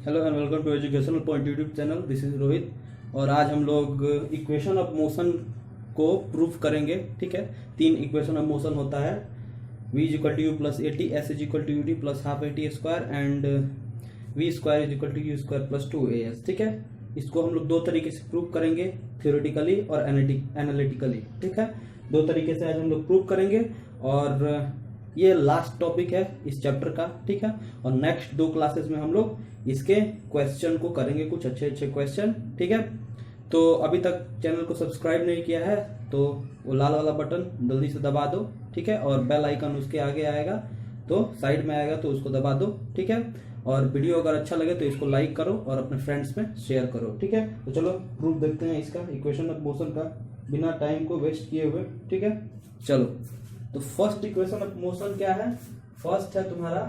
Hello and welcome to educational point YouTube channel. This is Rohit और आज हम लोग इक्वेशन ऑफ मोशन को प्रूफ करेंगे। ठीक है, 3 इक्वेशन ऑफ मोशन होता है। v is equal to u plus a t, s is equal to U T plus half A T square and v square is equal to u square plus 2as। ठीक है, इसको हम लोग 2 तरीके से prove करेंगे, थ्योरेटिकली और analytically. ठीक है, 2 तरीके से आज हम लोग प्रूव करेंगे और ये लास्ट टॉपिक है इस चैप्टर का। ठीक है, और नेक्स्ट 2 क्लासेस में हम लोग इसके क्वेश्चन को करेंगे, कुछ अच्छे अच्छे क्वेश्चन। ठीक है, तो अभी तक चैनल को सब्सक्राइब नहीं किया है तो वो लाल वाला बटन जल्दी से दबा दो। ठीक है, और बेल आइकन उसके आगे आएगा तो साइड में आएगा तो उसको दबा दो। ठीक है, और वीडियो अगर अच्छा लगे तो इसको लाइक करो और अपने फ्रेंड्स में शेयर करो। ठीक है, तो चलो प्रूफ देखते हैं इसका, इक्वेशन ऑफ मोशन का, बिना टाइम को वेस्ट किए हुए। ठीक है, चलो तो फर्स्ट इक्वेशन ऑफ मोशन क्या है? फर्स्ट है तुम्हारा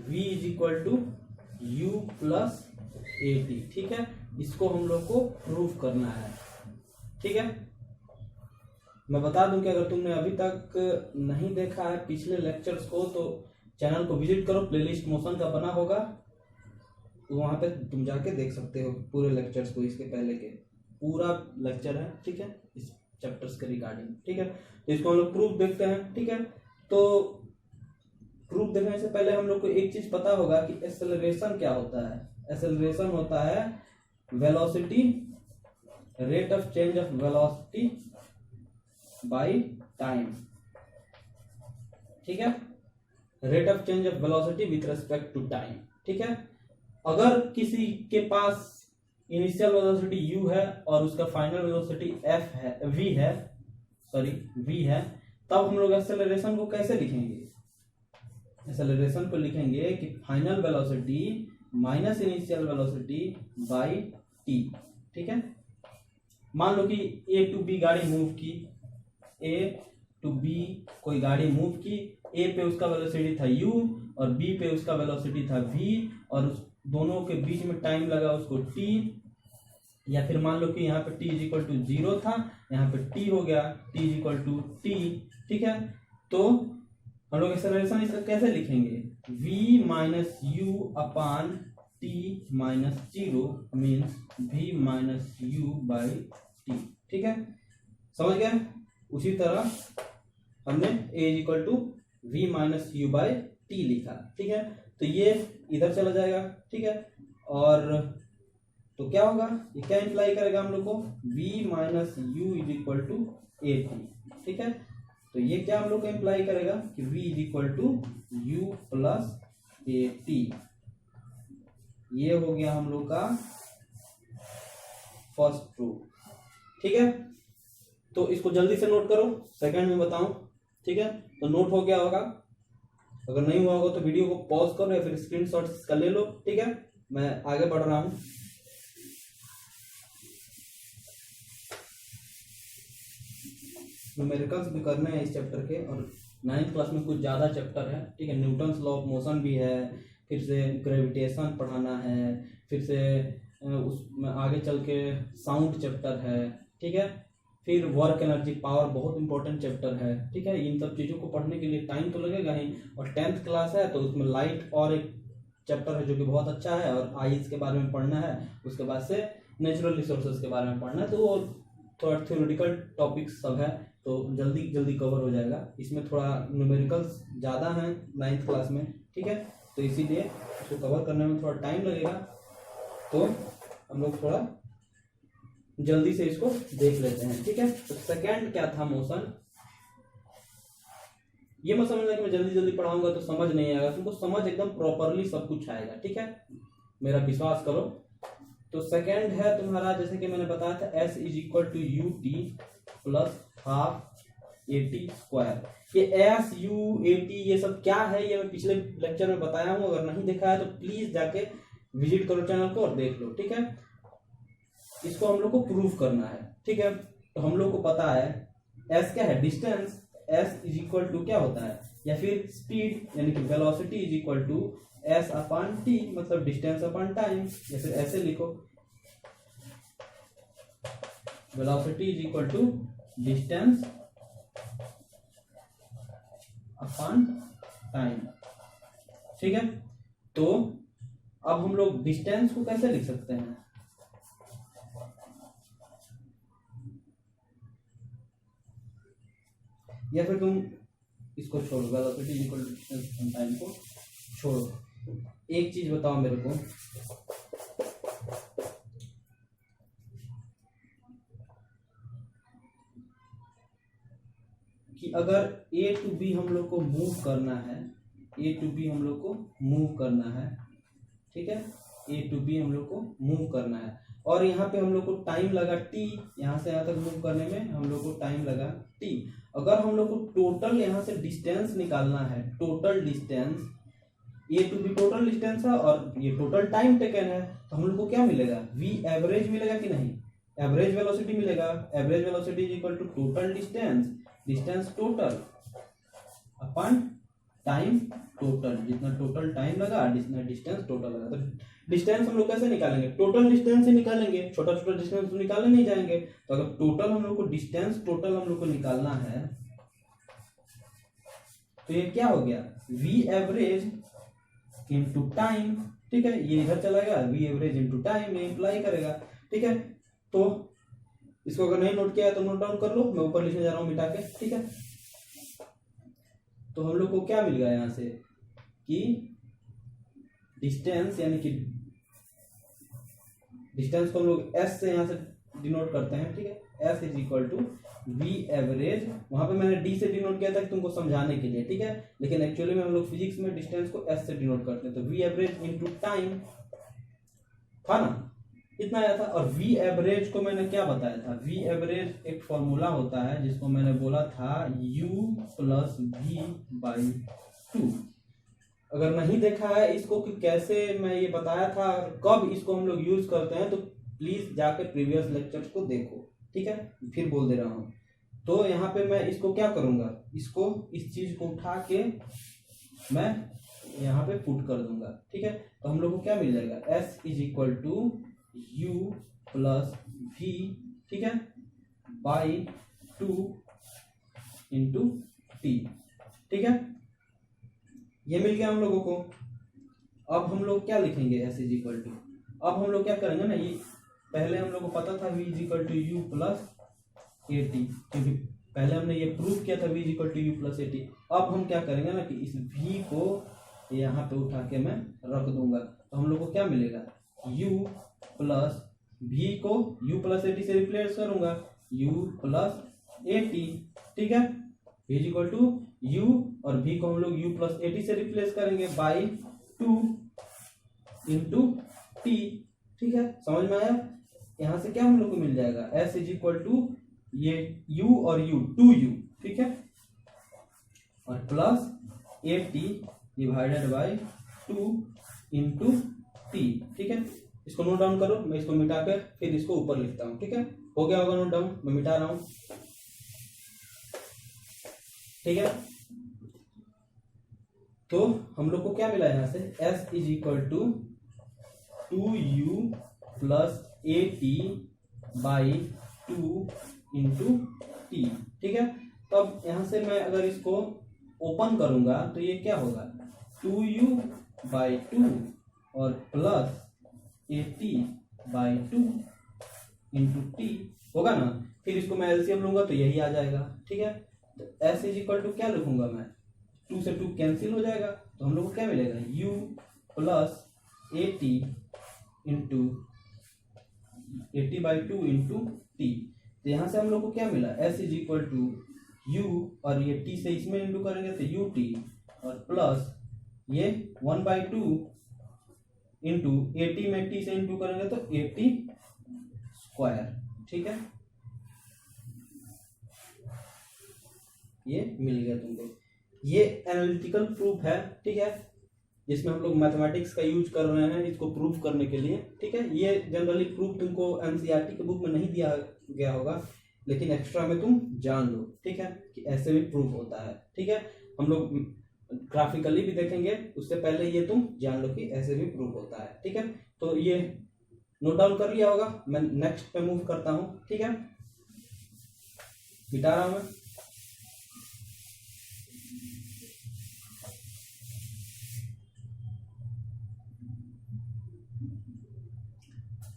v is equal to u plus a t. ठीक है, इसको हम लोग को प्रूफ करना है। ठीक है, मैं बता दूं कि अगर तुमने अभी तक नहीं देखा है पिछले लेक्चर्स को तो चैनल को विजिट करो, प्लेलिस्ट मोशन का बना होगा, तो वहां पे तुम जाके देख सकते हो पूरे लेक्चर्स को। इसके पहले के पूरा लेक्चर है। ठीक है, इस चैप्टर्स के रिगार्डिंग। ठीक है, तो इसको हम लोग प्रूफ देखते हैं। ठीक है, तो प्रूफ देखने से पहले हम लोग को एक चीज पता होगा कि एक्सेलरेशन क्या होता है। एक्सेलरेशन होता है velocity, rate of change of velocity by time. ठीक है, rate of change of velocity with respect to time. ठीक है, अगर किसी के पास इनिशियल वेलोसिटी u है और उसका फाइनल वेलोसिटी f है, v है, तब हम लोग एक्सेलरेशन को कैसे लिखेंगे? एक्सेलरेशन को लिखेंगे कि final velocity minus initial velocity bye t। ठीक है, मान लो कि a टू b गाड़ी मूव की, a टू b कोई गाड़ी मूव की, a पे उसका वेलोसिटी था u और b पे उसका वेलोसिटी था v और उस दोनों के बीच में टाइम लगा उसको t, या फिर मान लो कि यहाँ पे t इज इक्वल टू 0 था, यहाँ पे t हो गया t is equal to t। ठीक है, तो हम लोग एक्सेलरेशन इसका कैसे लिखेंगे? v minus u upon t minus 0 means v minus you by t. ठीक है, समझ गए? उसी तरह हमने a is equal to v minus you by t लिखा। ठीक है, तो ये इधर चला जाएगा। ठीक है, और तो क्या होगा, ये क्या इंप्लाई करेगा हम लोग को? v minus u is equal to a t. ठीक है, तो ये क्या हम लोग को इंप्लाई करेगा कि v is equal to u plus a t. ये हो गया हम लोग का फर्स्ट प्रूफ। ठीक है, तो इसको जल्दी से नोट करो, सेकंड में बताऊं। ठीक है, तो नोट हो गया होगा, अगर नहीं हुआ होगा तो वीडियो को पॉज करो या फिर स्क्रीनशॉट का ले लो। ठीक है, मैं आगे बढ़ रहा हूं। न्यूमेरिकल्स भी करने हैं इस चैप्टर के, और 9th क्लास में कुछ ज्यादा चैप्टर है। ठीक है, न्यूटन्स लॉ ऑफ मोशन भी है, फिर से ग्रेविटेशन पढ़ाना है, फिर से उसमें आगे चल के साउंड चैप्टर है। ठीक है, फिर वर्क एनर्जी पावर बहुत इंपॉर्टेंट चैप्टर है। ठीक है, इन सब चीजों को पढ़ने के लिए टाइम तो लगेगा ही, और 10th क्लास है तो उसमें लाइट और एक चैप्टर है जो कि बहुत अच्छा है, और आईज के बारे में पढ़ना है, उसके बाद से नेचुरल रिसोर्सेज के बारे में पढ़ना है। तो वो थोड़ा थ्योरेटिकल टॉपिक्स सब है तो जल्दी जल्दी कवर हो जाएगा। इसमें थोड़ा न्यूमेरिकल्स ज़्यादा हैं 9th क्लास में। ठीक है, तो इसीलिए इसको कवर करने में थोड़ा टाइम लगेगा, तो हम लोग थोड़ा जल्दी से इसको देख लेते हैं। ठीक है, तो सेकंड क्या था? मोशन। ये मत समझना कि मैं जल्दी जल्दी पढ़ाऊंगा तो समझ नहीं आएगा, तुमको समझ एकदम प्रॉपरली सब कुछ आएगा। ठीक है, मेरा विश्वास करो। तो सेकंड है तुम्हारा, जैसे कि मैंने बताया था, s is equal to U T plus half A T square. ये s u a t ये सब क्या है ये मैं पिछले लेक्चर में बताया हूं, अगर नहीं देखा है तो प्लीज जाके विजिट करो चैनल को और देख लो। ठीक है, इसको हम लोग को प्रूफ करना है। ठीक है, तो हम लोग को पता है s क्या है? Distance. s is equal to क्या होता है, या फिर स्पीड यानी कि velocity is equal to s upon t, मतलब डिस्टेंस अपॉन टाइम, या फिर ऐसे लिखो, velocity is equal to distance upon time. ठीक है, तो अब हम लोग डिस्टेंस को कैसे लिख सकते हैं? या फिर तुम इसको छोड़ो, velocity equal to distance time को छोड़ो। एक चीज बताओ मेरे को, कि अगर ए टू बी हम लोग को मूव करना है, ए टू बी हम लोग को मूव करना है, ठीक है, ए टू बी हम लोग को मूव करना है, और यहाँ पे हम लोग को टाइम लगा टी, यहाँ से यहाँ तक मूव करने में हम लोग को टाइम लगा टी। अगर हम लोग को टोटल यहाँ से डिस्टेंस निकालना है, total distance, a to b total distance है और ये टोटल टाइम टेकन है, तो हम लोग को क्या मिलेगा? वी एवरेज मिलेगा कि नहीं? एवरेज वेलोसिटी मिलेगा। Average velocity is equal to total distance, distance total upon time total, जितना टोटल टाइम लगा जितना डिस्टेंस टोटल लगा। तो डिस्टेंस हम लोग कैसे निकालेंगे? टोटल डिस्टेंस ही निकालेंगे, छोटा छोटा डिस्टेंस तो निकाले नहीं जाएंगे। तो अगर टोटल हम लोग को डिस्टेंस टोटल हम लोग को निकालना है, तो ये क्या हो गया? वी एवरेज इनटू टाइम, ठीक है, ये इधर चला गया, वी एवरेज इनटू टाइम, ये इंप्लाई करेगा, ठीक है। तो इसको अगर नहीं नोट किया है तो नोट डाउन कर लो, मैं ऊपर लिखने जा रहा हूं मिटा के, ठीक है। तो हम लोग को क्या मिल गया यहां से कि डिस्टेंस, यानी कि डिस्टेंस को हम लोग एस से यहां से डिनोट करते हैं, ठीक है। S is equal to v average, वहां पे मैंने डी से डिनोट किया था तुमको समझाने के लिए, ठीक है, लेकिन एक्चुअली में हम लोग फिजिक्स में डिस्टेंस को एस से डिनोट करते हैं। तो वी एवरेज इनटू टाइम था ना, इतना आया था। और वी एवरेज को मैंने क्या बताया था? वी एवरेज एक फॉर्मूला होता है जिसको मैंने बोला था u plus v by two. अगर नहीं देखा है इसको कि कैसे मैं ये बताया था, कब इसको हम लोग यूज करते हैं, तो प्लीज जाके प्रीवियस लेक्चर्स को देखो, ठीक है, फिर बोल दे रहा हूं। तो यहाँ पे मैं इसको क्या करूंगा, इसको इस चीज को उठा के मैं यहाँ पे पुट कर दूंगा, ठीक है। तो हम लोग को क्या मिल जाएगा? S is equal to u plus v, ठीक है, बाई टू इंटू टी, ठीक है, ये मिल गया हम लोगों को। अब हम लोग क्या लिखेंगे? S इज इक्वल टू, अब हम लोग क्या करेंगे ना, ये पहले हम लोग को पता था v is equal to u plus a t, क्योंकि पहले हमने ये प्रूव किया था v is equal to u plus a t. अब हम क्या करेंगे ना कि इस v को यहाँ पे उठा के मैं रख दूंगा, तो हम लोग को क्या मिलेगा? u प्लस v को u प्लस ए टी से रिप्लेस करूंगा, u प्लस ए टी, ठीक है, v is equal to u, और v को हम लोग u प्लस ए टी से रिप्लेस करेंगे बाई टू इंटू टी, ठीक है, समझ में आया? यहां से क्या हम लोग को मिल जाएगा? s इज इक्वल टू ये u और u, 2u, ठीक है, और plus a T divided by two into t, ठीक है। इसको नोट डाउन करो, मैं इसको मिटा कर फिर इसको ऊपर लिखता हूं, ठीक है। हो गया होगा नोट डाउन, मैं मिटा रहा हूं, ठीक है। तो हम लोग को क्या मिला यहां से? s is equal to 2u plus a t by two into t, ठीक है। तो अब यहां से मैं अगर इसको ओपन करूंगा तो ये क्या होगा? 2u बाई टू और plus a t by two into T होगा ना। फिर इसको मैं एलसीएम लूंगा तो यही आ जाएगा, ठीक है। तो s इज इक्वल टू क्या लिखूंगा मैं? 2 से 2 कैंसिल हो जाएगा, तो हम लोग को क्या मिलेगा? u plus a t into a t by two into t. तो यहां से हम लोग को क्या मिला? s is equal to u, और ये t से इसमें इंटू करेंगे तो u टी, और प्लस ये 1 by two into a T में t से इंटू करेंगे तो ए टी स्क्वायर, ठीक है, ये मिल गया तुमको। ये एनालिटिकल प्रूफ है, ठीक है, जिसमें हम लोग मैथमेटिक्स का यूज कर रहे हैं इसको प्रूफ करने के लिए, ठीक है। ये जनरली प्रूफ तुमको एनसीईआरटी के बुक में नहीं दिया गया होगा, लेकिन एक्स्ट्रा में तुम जान लो, ठीक है, कि ऐसे भी प्रूफ होता है, ठीक है। हम लोग ग्राफिकली भी देखेंगे, उससे पहले ये तुम जान लो कि ऐसे भी प्रूफ होता है, ठीक है। तो ये नोट डाउन कर लिया होगा, मैं नेक्स्ट पे मूव करता हूं, ठीक है, मिटा रहा हूं मैं।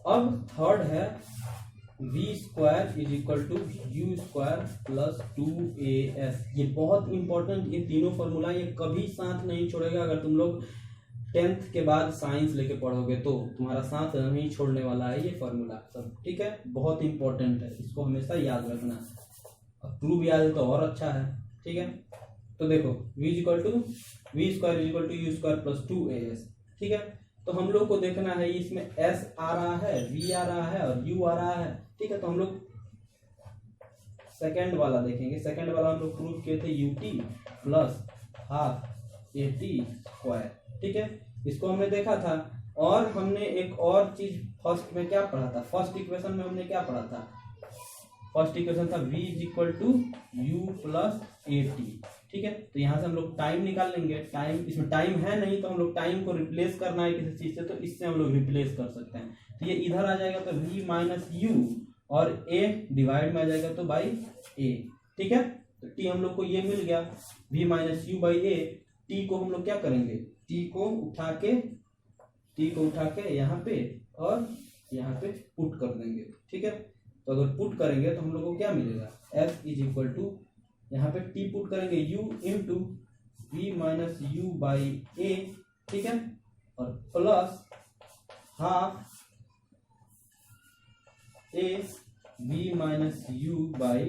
अब थर्ड है v square is equal to u square plus 2as। ये बहुत इंपॉर्टेंट, ये तीनों फॉर्मूला ये कभी साथ नहीं छोड़ेगा। अगर तुम लोग 10th के बाद साइंस लेके पढ़ोगे तो तुम्हारा साथ नहीं छोड़ने वाला है ये फॉर्मूला सब, ठीक है। बहुत इंपॉर्टेंट है, इसको हमेशा याद रखना। और प्रूव याद है तो और अच्छा है, ठीक है। तो देखो v equal to v square is equal to u square plus 2as, ठीक है। तो हम लोग को देखना है इसमें s आ रहा है, v आ रहा है और u आ रहा है, ठीक है। तो हम लोग सेकंड वाला देखेंगे। सेकंड वाला हम लोग प्रूव किए थे ut plus half at square, ठीक है। इसको हमने देखा था। और हमने एक और चीज फर्स्ट में क्या पढ़ा था, फर्स्ट इक्वेशन में हमने क्या पढ़ा था, फर्स्ट इक्वेशन था v is equal to u plus at, ठीक है। तो यहाँ से हम लोग टाइम निकाल लेंगे। टाइम, इसमें टाइम है नहीं तो हम लोग टाइम को रिप्लेस करना है किसी चीज से, तो इससे हम लोग रिप्लेस कर सकते हैं। तो ये इधर आ जाएगा तो v माइनस यू और a डिवाइड में आ जाएगा तो बाई a, ठीक है। तो t हम लोग को ये मिल गया, v minus you by a। t को हम लोग क्या करेंगे, t को उठा के यहाँ पे और यहाँ पे पुट कर देंगे, ठीक है। तो अगर पुट करेंगे तो हम लोग को क्या मिलेगा, f इज इक्वल टू यहाँ पे t पुट करेंगे u into V minus you by A, ठीक है। और plus half A v minus you by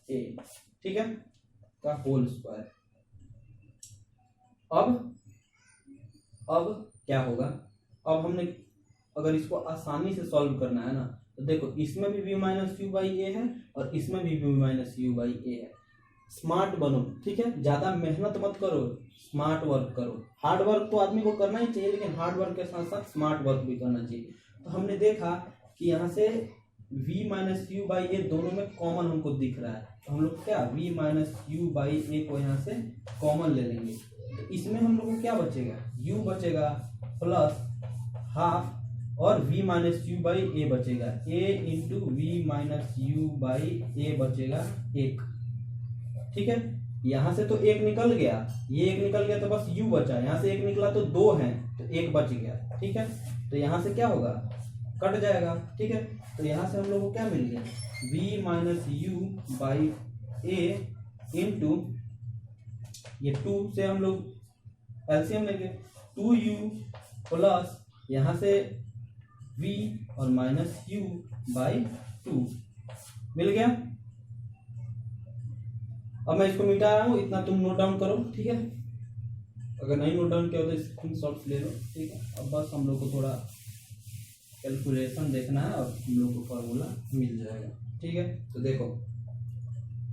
A, ठीक है, का होल स्क्वायर। अब क्या होगा, अब हमने अगर इसको आसानी से सॉल्व करना है ना, तो देखो इसमें भी v माइनस यू बाई ए है और इसमें भी v माइनस यू बाई ए है। स्मार्ट बनो, ठीक है, ज्यादा मेहनत मत करो, स्मार्ट वर्क करो। हार्ड वर्क तो आदमी को करना ही चाहिए, लेकिन हार्ड वर्क के साथ साथ स्मार्ट वर्क भी करना चाहिए। तो हमने देखा कि यहाँ से v माइनस यू बाई ए दोनों में कॉमन हमको दिख रहा है, तो हम लोग क्या v माइनस यू बाई ए को यहाँ से कॉमन ले लेंगे। तो इसमें हम लोग को क्या बचेगा, u बचेगा प्लस हाफ और v minus you by A बचेगा, a into V minus you by A बचेगा 1, ठीक है। यहाँ से तो 1 निकल गया, ये 1 निकल गया तो बस u बचा, यहाँ से 1 निकला तो 2 है तो 1 बच गया, ठीक है। तो यहाँ से क्या होगा, कट जाएगा, ठीक है। तो यहाँ से हम लोग को क्या मिल गया, v minus you by A into ये 2 से हम लोग एलसीएम लेंगे, 2u प्लस यहाँ से v और माइनस u बाई 2 मिल गया। अब मैं इसको मिटा रहा हूँ, इतना तुम नोट डाउन करो, ठीक है। अगर नहीं नोट डाउन किया हो तो स्क्रीनशॉट्स ले लो, ठीक है। अब बस हम लोग को थोड़ा कैलकुलेशन देखना है और हम लोग को फॉर्मूला मिल जाएगा, ठीक है। तो देखो,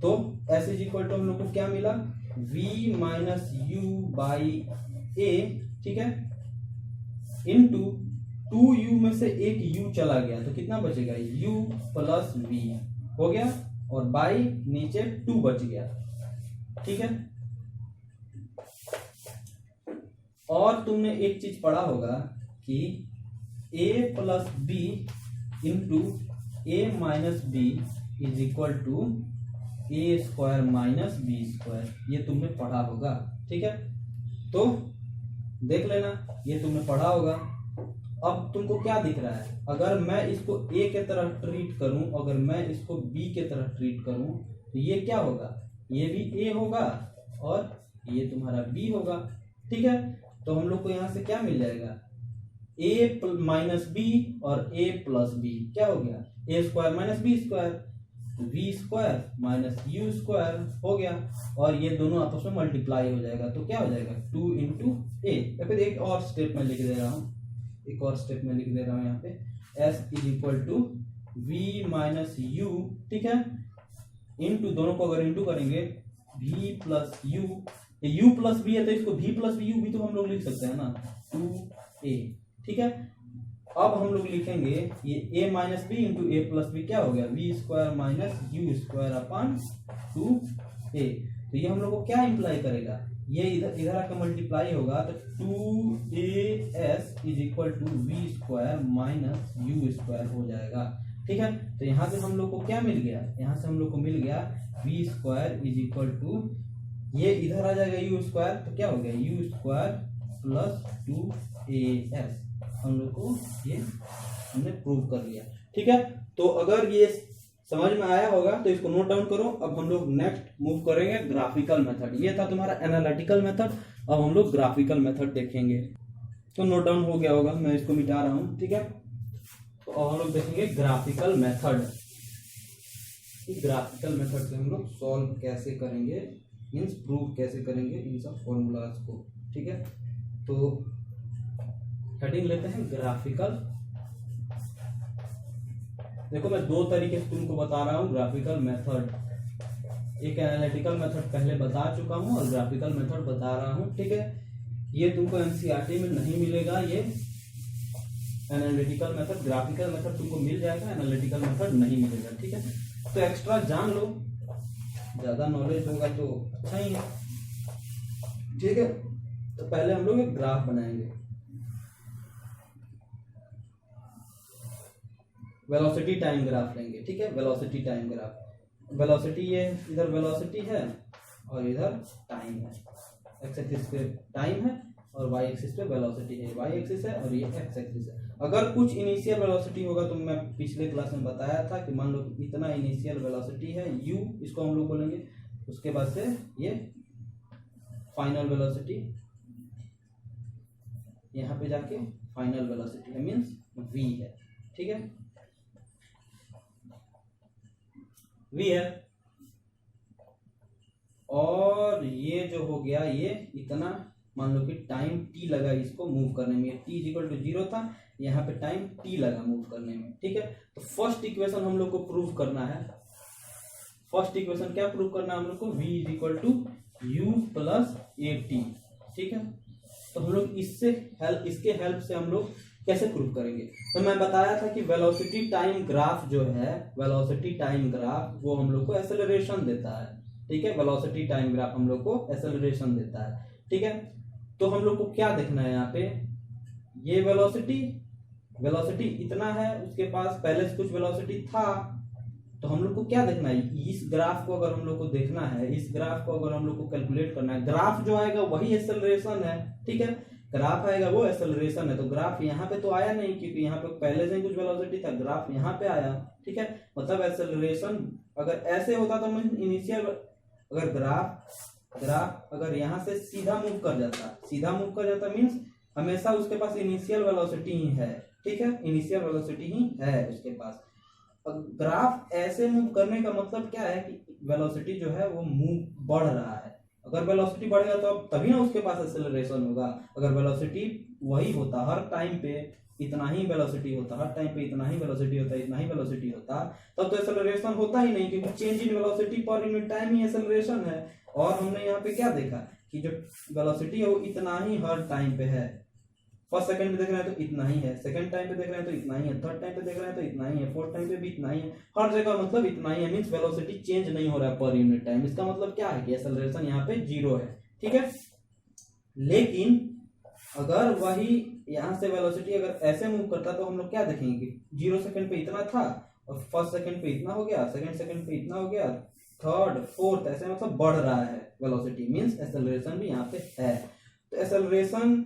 तो s इज इक्वल टू हम लोग को क्या मिला, v minus you by A, ठीक है, इंटू 2u में से एक u चला गया तो कितना बचेगा, u प्लस v हो गया और बाई नीचे 2 बच गया, ठीक है। और तुमने एक चीज पढ़ा होगा कि a plus b into a minus b is equal to a square minus b square, ये तुमने पढ़ा होगा, ठीक है। तो देख लेना, ये तुमने पढ़ा होगा। अब तुमको क्या दिख रहा है, अगर मैं इसको a के तरह ट्रीट करूं, अगर मैं इसको b के तरह ट्रीट करूं, तो ये क्या होगा, ये भी a होगा और ये तुम्हारा b होगा, ठीक है। तो हम लोग को यहाँ से क्या मिल जाएगा, a माइनस बी और a प्लस बी क्या हो गया, a square minus b square, v square minus u square हो गया और ये दोनों आपस में मल्टीप्लाई हो जाएगा। तो क्या हो जाएगा, 2 इंटू ए। या फिर एक और स्टेप में लिख दे रहा हूँ, यहाँ पे s is equal to v minus u, ठीक है, इंटू दोनों को अगर इंटू करेंगे v plus u, u plus b है तो इसको v प्लस यू भी तो हम लोग लिख सकते हैं ना, 2a, ठीक है। अब हम लोग लिखेंगे ये a minus b into a plus b क्या हो गया, v square minus u square upon 2a। तो ये हम लोग को क्या इंप्लाई करेगा, ये इधर आकर मल्टीप्लाई होगा तो 2as is equal to v square minus u square हो जाएगा, ठीक है। तो यहाँ से हम लोग को क्या मिल गया, यहाँ से हम लोग को मिल गया v square is equal to, ये इधर आ जाएगा यू स्क्वायर तो क्या हो गया, यू स्क्वायर प्लस 2as हम लोग को ये हमने प्रूव कर लिया। ठीक है, तो अगर ये समझ में आया होगा तो इसको नोट डाउन करो। अब हम लोग नेक्स्ट मूव करेंगे ग्राफिकल मेथड। ये था तुम्हारा एनालिटिकल मेथड, अब हम लोग ग्राफिकल मेथड देखेंगे। तो नोट डाउन हो गया होगा, मैं इसको मिटा रहा हूं। ठीक है, तो अब हम लोग देखेंगे ग्राफिकल मेथड। ग्राफिकल मेथड से हम लोग सॉल्व कैसे करेंगे, मीन्स प्रूव कैसे करेंगे इन सब फॉर्मूलाज को। ठीक है, तो हेडिंग लेते हैं ग्राफिकल। देखो मैं दो तरीके से तुमको बता रहा हूँ ग्राफिकल मेथड। एक एनालिटिकल मेथड पहले बता चुका हूँ और ग्राफिकल मेथड बता रहा हूँ। ठीक है, ये तुमको एनसीईआरटी में नहीं मिलेगा, ये एनालिटिकल मेथड। ग्राफिकल मेथड तुमको मिल जाएगा, एनालिटिकल मेथड नहीं मिलेगा। ठीक है, तो एक्स्ट्रा जान लो, ज्यादा नॉलेज होगा तो अच्छा ही है। ठीक है, तो पहले हम लोग एक ग्राफ बनाएंगे, वेलोसिटी टाइम ग्राफ लेंगे। ठीक है, वेलोसिटी टाइम ग्राफ। वेलोसिटी ये इधर वेलोसिटी है और इधर टाइम है। एक्स एक्सिस पे टाइम है और वाई एक्सिस पे वेलोसिटी है। वाई एक्सिस है और ये एक्स एक्सिस है। अगर कुछ इनिशियल वेलोसिटी होगा तो मैं पिछले क्लास में बताया था कि मान लो इतना इनिशियल वेलोसिटी है u, इसको हम लोग बोलेंगे। उसके बाद से ये फाइनल वेलोसिटी, यहाँ पे जाके फाइनल वेलोसिटी है, मीन्स v है। ठीक है, v है। और ये जो हो गया, ये इतना मान लो कि टाइम t लगा इसको मूव करने में। t इक्वल टू 0 था, यहाँ पे टाइम t लगा मूव करने में। ठीक है, तो फर्स्ट इक्वेशन हम लोग को प्रूव करना है। फर्स्ट इक्वेशन क्या प्रूव करना है हम लोग को, v is equal to u plus at। ठीक है, तो हम लोग इसके हेल्प से हम लोग कैसे प्रूव करेंगे। तो मैं बताया था कि वेलोसिटी टाइम ग्राफ जो है, वेलोसिटी टाइम ग्राफ वो हम लोग को एक्सेलरेशन देता है। ठीक है, वेलोसिटी टाइम ग्राफ हम लोग को एक्सेलरेशन देता है। ठीक है, तो हम लोग को क्या देखना है यहाँ पे, ये वेलोसिटी इतना है, उसके पास पहले से कुछ वेलोसिटी था। तो हम लोग को क्या देखना है, इस ग्राफ को अगर हम लोग को देखना है, इस ग्राफ को अगर हम लोग को कैलकुलेट करना है, ग्राफ जो आएगा वही एक्सेलरेशन है। ठीक है, ग्राफ आएगा वो एक्सेलरेशन है। तो ग्राफ यहाँ पे तो आया नहीं क्योंकि यहाँ पे पहले से ही कुछ वेलोसिटी था, ग्राफ यहाँ पे आया। ठीक है, मतलब एक्सेलरेशन अगर ऐसे होता तो इनिशियल, अगर ग्राफ अगर यहाँ से सीधा मूव कर जाता मीन्स हमेशा उसके पास इनिशियल वेलोसिटी ही है। ठीक है, इनिशियल वेलोसिटी ही है उसके पास। ग्राफ ऐसे मूव करने का मतलब क्या है कि वेलोसिटी जो है वो मूव बढ़ रहा है। अगर वेलोसिटी बढ़ेगा तो अब तभी ना उसके पास एक्सेलरेशन होगा। अगर वेलोसिटी वही होता, हर टाइम पे इतना ही वेलोसिटी होता, हर टाइम पे इतना ही वेलोसिटी होता, इतना ही वेलोसिटी होता, तब तो एक्सेलरेशन होता ही नहीं, क्योंकि change in velocity per unit time he acceleration है। और हमने यहाँ पे क्या देखा कि जो वेलोसिटी है वो इतना ही हर टाइम पे है। फर्स्ट सेकंड पे देख रहे हैं तो इतना ही है, सेकंड टाइम पे देख रहे हैं तो इतना ही है, थर्ड टाइम पे देख रहे हैं तो इतना ही है, फोर्थ टाइम पे भी इतना ही है, हर जगह मतलब इतना ही है। मींस वेलोसिटी चेंज नहीं हो रहा है पर यूनिट टाइम। इसका मतलब क्या है कि एक्सेलरेशन यहाँ पे 0 है। ठीक है, लेकिन अगर वही यहाँ से वेलोसिटी अगर ऐसे मूव करता तो हम लोग क्या देखेंगे कि 0 सेकंड पे इतना था और फर्स्ट सेकंड पे इतना हो गया, सेकंड सेकंड पे इतना हो गया, थर्ड फोर्थ, ऐसे मतलब बढ़ रहा है वेलोसिटी, मींस एक्सेलरेशन भी यहाँ पे है। तो एक्सेलरेशन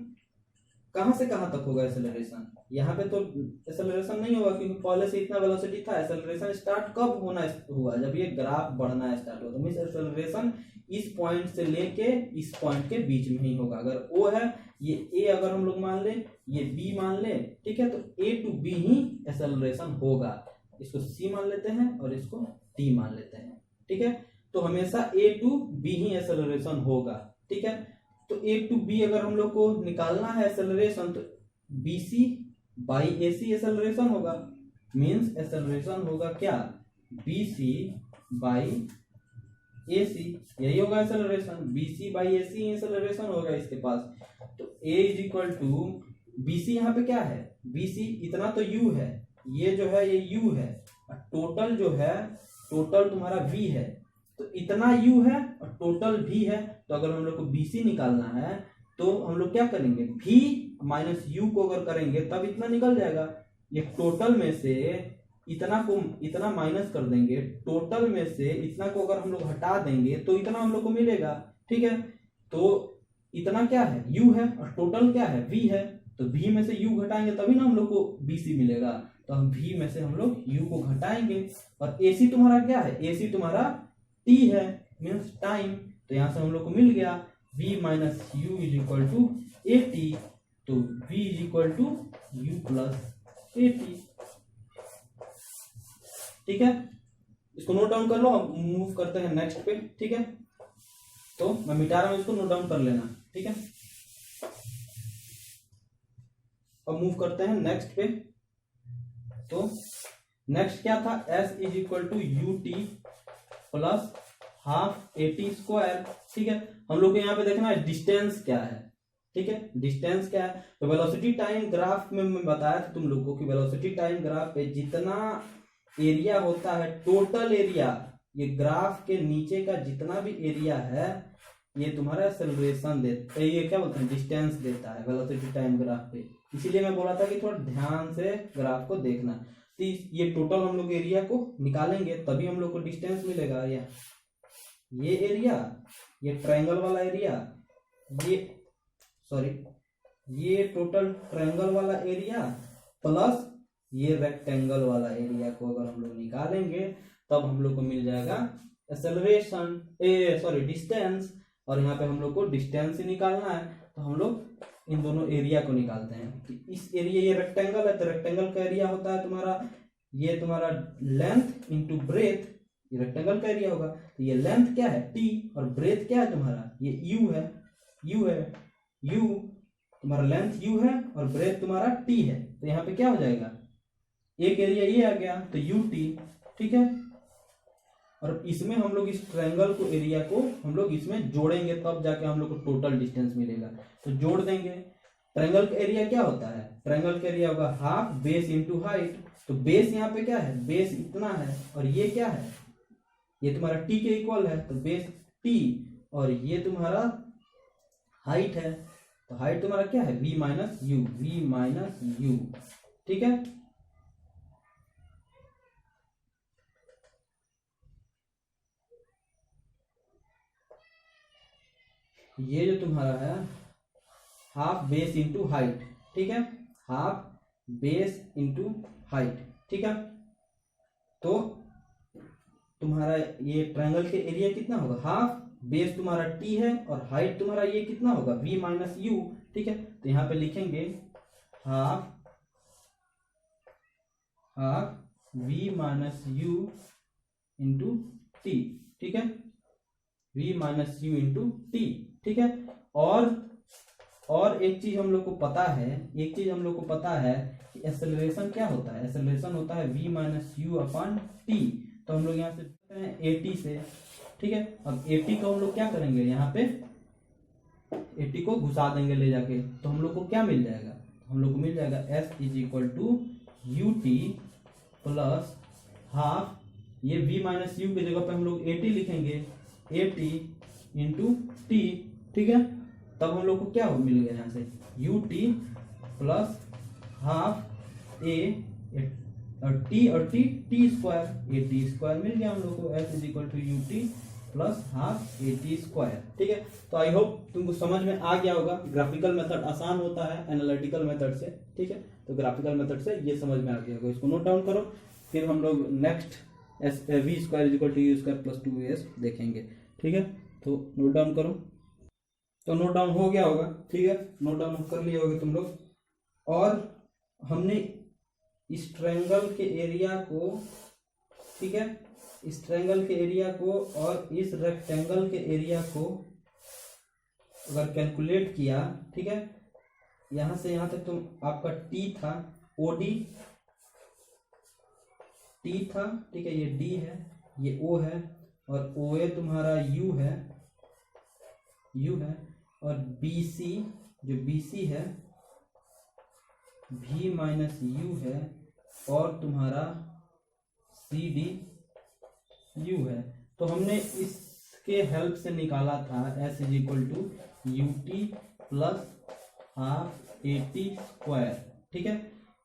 कहां से कहां तक होगा एक्सेलरेशन, यहाँ पे तो एक्सेलरेशन नहीं होगा क्योंकि पहले से इतना वेलोसिटी था। एक्सेलरेशन स्टार्ट कब होना हुआ, जब ये ग्राफ बढ़ना स्टार्ट हुआ। तो मींस एक्सेलरेशन इस पॉइंट से लेके इस पॉइंट के बीच में ही होगा। अगर ओ है, ये ए अगर हम लोग मान ले, ये बी मान ले, ठीक है, तो ए टू बी ही एक्सेलरेशन होगा। इसको सी मान लेते हैं और इसको डी मान लेते हैं। ठीक है, तो हमेशा ए टू बी ही एक्सेलरेशन होगा। ठीक है, तो ए टू बी अगर हम लोग को निकालना है एक्सेलरेशन तो B C by A C acceleration होगा। मींस एक्सेलरेशन होगा क्या, B C by A C, यही होगा acceleration. B C by A C acceleration होगा इसके पास। तो A is equal to B C, यहाँ पे क्या है, बी सी इतना तो यू है, ये जो है ये यू है, टोटल जो है टोटल तुम्हारा वी है, तो इतना यू है और टोटल भी है। तो अगर हम लोग को BC निकालना है तो हम लोग क्या करेंगे, V माइनस यू को अगर करेंगे तब इतना निकल जाएगा। ये टोटल में से इतना माइनस कर देंगे, टोटल में से इतना को अगर हम लोग हटा देंगे तो इतना हम लोग को मिलेगा। ठीक है, तो इतना क्या है, u है, और टोटल क्या है, v है। तो v में से u घटाएंगे तभी ना हम लोग को bc मिलेगा। तो हम v में से हम लोग u को घटाएंगे। और ac तुम्हारा क्या है, ac तुम्हारा t है, मीन्स टाइम। तो यहां से हम लोग को मिल गया v minus u is equal to at। तो v is equal to u plus at। ठीक है, इसको नोट डाउन कर लो। अब मूव करते हैं नेक्स्ट पे। ठीक है, तो मैं मिटा रहा हूं, इसको नोट डाउन कर लेना। ठीक है, अब मूव करते हैं नेक्स्ट पे। तो नेक्स्ट क्या था, s is equal to U T plus half A T square. ठीक है, हम लोग को यहाँ पे देखना है डिस्टेंस क्या है। ठीक है, डिस्टेंस क्या है, तो वेलोसिटी टाइम ग्राफ में मैं बताया था तुम लोगों को कि वेलोसिटी टाइम ग्राफ पे जितना एरिया होता है, टोटल एरिया, ये ग्राफ के नीचे का जितना भी एरिया है, ये तुम्हारा एक्सेलरेशन देता है, ये क्या बोलते हैं, डिस्टेंस देता है वेलोसिटी टाइम ग्राफ पे। इसीलिए मैं बोला था कि थोड़ा ध्यान से ग्राफ को देखना। तो ये टोटल हम लोग एरिया को निकालेंगे तभी हम लोग को डिस्टेंस मिलेगा। ये एरिया, ये ट्रायंगल वाला एरिया, ये टोटल ट्रायंगल वाला एरिया प्लस ये रेक्टेंगल वाला एरिया को अगर हम लोग निकालेंगे तब हम लोग को मिल जाएगा एक्सेलरेशन, डिस्टेंस। और यहाँ पे हम लोग को डिस्टेंस ही निकालना है, तो हम लोग इन दोनों एरिया को निकालते हैं। तो इस एरिया, ये रेक्टेंगल है, तो रेक्टेंगल का एरिया होता है तुम्हारा, ये तुम्हारा लेंथ इंटू ब्रेथ, ये रेक्टेंगल का एरिया होगा। तो ये लेंथ क्या है, t, और ब्रेथ क्या है तुम्हारा, ये u है। u तुम्हारा लेंथ u है और ब्रेथ तुम्हारा t है। तो यहाँ पे क्या हो जाएगा, एक एरिया ये आ गया तो ut। ठीक है, और इसमें हम लोग इस ट्रायंगल को, एरिया को हम लोग इसमें जोड़ेंगे, तब जाके हम लोग को टोटल डिस्टेंस मिलेगा। तो जोड़ देंगे। ट्रायंगल का एरिया क्या होता है, ट्रायंगल का एरिया होगा हाफ बेस इंटू हाइट। तो बेस यहाँ पे क्या है, बेस इतना है, और ये क्या है, ये तुम्हारा t के इक्वल है, तो बेस t, और ये तुम्हारा हाइट है, तो हाइट तुम्हारा क्या है, v माइनस यू। ठीक है, ये जो तुम्हारा है हाफ बेस इंटू हाइट। ठीक है, हाफ बेस इंटू हाइट। ठीक है, तो तुम्हारा ये ट्रायंगल के एरिया कितना होगा, हाफ बेस तुम्हारा t है, और हाइट तुम्हारा ये कितना होगा, v माइनस यू। ठीक है, तो यहाँ पे लिखेंगे half v minus you into t. ठीक है, v minus you into t. ठीक है, और एक चीज हम लोग को पता है, कि एक्सेलरेशन क्या होता है, एक्सेलरेशन होता है v minus you upon T. तो हम लोग यहाँ से at से। ठीक है, अब at को हम लोग क्या करेंगे, यहाँ पे at को घुसा देंगे ले जाके, तो हम लोग को क्या मिल जाएगा, हम लोग को मिल जाएगा s is equal to U T plus half, ये v माइनस यू की जगह पे हम लोग at लिखेंगे, at इंटू टी। ठीक है, तब हम लोग को क्या मिल गया, यहाँ से U T plus half A और T square, A T square मिल गया हम लोग को। S is equal to U T plus half A T square. ठीक है, तो आई होप तुमको समझ में आ गया होगा। ग्राफिकल मेथड आसान होता है एनालिटिकल मेथड से। ठीक है, तो ग्राफिकल मेथड से ये समझ में आ गया होगा, इसको नोट डाउन करो। फिर हम लोग next v square is equal to u square plus 2as देखेंगे। ठीक है, तो नोट डाउन करो। तो नोट डाउन हो गया होगा। ठीक है, नोट डाउन कर लिए होगे तुम लोग। और हमने इस ट्रायंगल के एरिया को, ठीक है, इस ट्रायंगल के एरिया को और इस रेक्टेंगल के एरिया को अगर कैलकुलेट किया, ठीक है, यहां से यहां तक तुम आपका टी था, ओडी टी था। ठीक है, ये डी है, ये ओ है, और ओ ए तुम्हारा यू है, और BC जो BC है V माइनस यू है, और तुम्हारा CD U है। तो हमने इसके हेल्प से निकाला था S is equal to U T plus half A T square. ठीक है,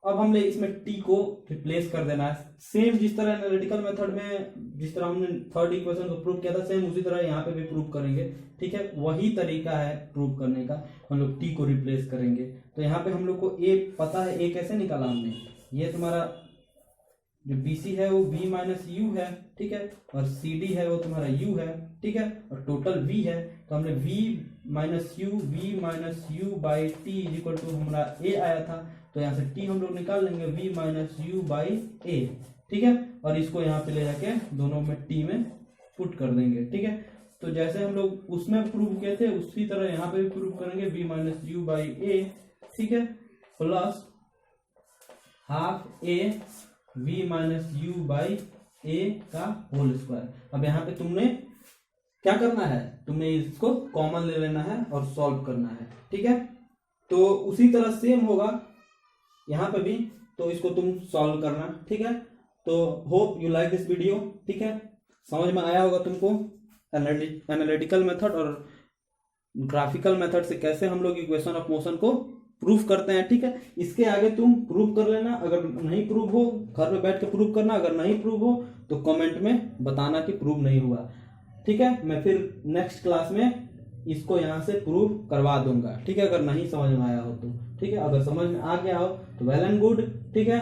अब हमने इसमें टी को रिप्लेस कर देना है, सेम जिस तरह एनालिटिकल मेथड में जिस तरह हमने थर्ड इक्वेशन को प्रूव किया था, सेम उसी तरह यहाँ पे भी प्रूव करेंगे। ठीक है, वही तरीका है प्रूव करने का। हम लोग टी को रिप्लेस करेंगे। तो यहाँ पे हम लोग को ए पता है, ए कैसे निकाला हमने, ये तुम्हारा जो BC है वो B माइनस यू है। ठीक है, और CD है वो तुम्हारा U है। ठीक है, और टोटल V है, तो हमने V minus you by t equal to हमारा A आया था, तो यहाँ से T हम लोग निकाल लेंगे V minus you by A। ठीक है, और इसको यहाँ पे ले जाके दोनों में T में पुट कर देंगे। ठीक है, तो जैसे हम लोग उसमें प्रूव किए थे उसी तरह यहाँ पे भी प्रूव करेंगे, V minus you by A। ठीक है, plus half A V minus you by A का होल स्क्वायर। अब यहाँ पे तुमने क्या करना है, तुमने इसको कॉमन ले लेना है और सॉल्व करना है। ठीक है, तो उसी तरह सेम होगा यहाँ पे भी, तो इसको तुम सॉल्व करना। ठीक है, तो hope you like this video. ठीक है, समझ में आया होगा तुमको एनालिटिकल मेथड और ग्राफिकल मेथड से कैसे हम लोग इक्वेशन ऑफ मोशन को प्रूफ करते हैं। ठीक है, इसके आगे तुम प्रूफ कर लेना, अगर नहीं प्रूफ हो घर में बैठ के प्रूफ करना, अगर नहीं प्रूफ हो तो कमेंट में बताना कि प्रूफ नहीं हुआ। ठीक है, मैं फिर नेक्स्ट क्लास में इसको यहाँ से प्रूफ करवा दूंगा। ठीक है, अगर नहीं समझ में आया हो तो। ठीक है, अगर समझ में आ गया हो तो वेल एंड गुड। ठीक है,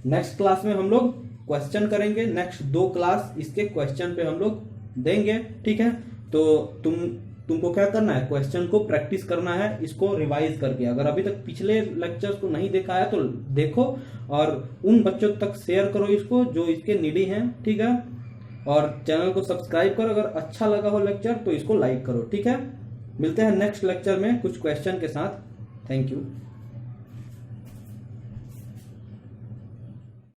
नेक्स्ट क्लास में हम लोग क्वेश्चन करेंगे, नेक्स्ट 2 क्लास इसके क्वेश्चन पे हम लोग देंगे। ठीक है, तो तुमको क्या करना है, क्वेश्चन को प्रैक्टिस करना है, इसको रिवाइज करके। अगर अभी तक पिछले लेक्चर्स को नहीं देखा है तो देखो, और उन बच्चों तक शेयर करो इसको जो इसके नीडी हैं। ठीक है, और चैनल को सब्सक्राइब करो। अगर अच्छा लगा हो लेक्चर तो इसको लाइक करो। ठीक है, मिलते हैं नेक्स्ट लेक्चर में कुछ क्वेश्चन के साथ। Thank you.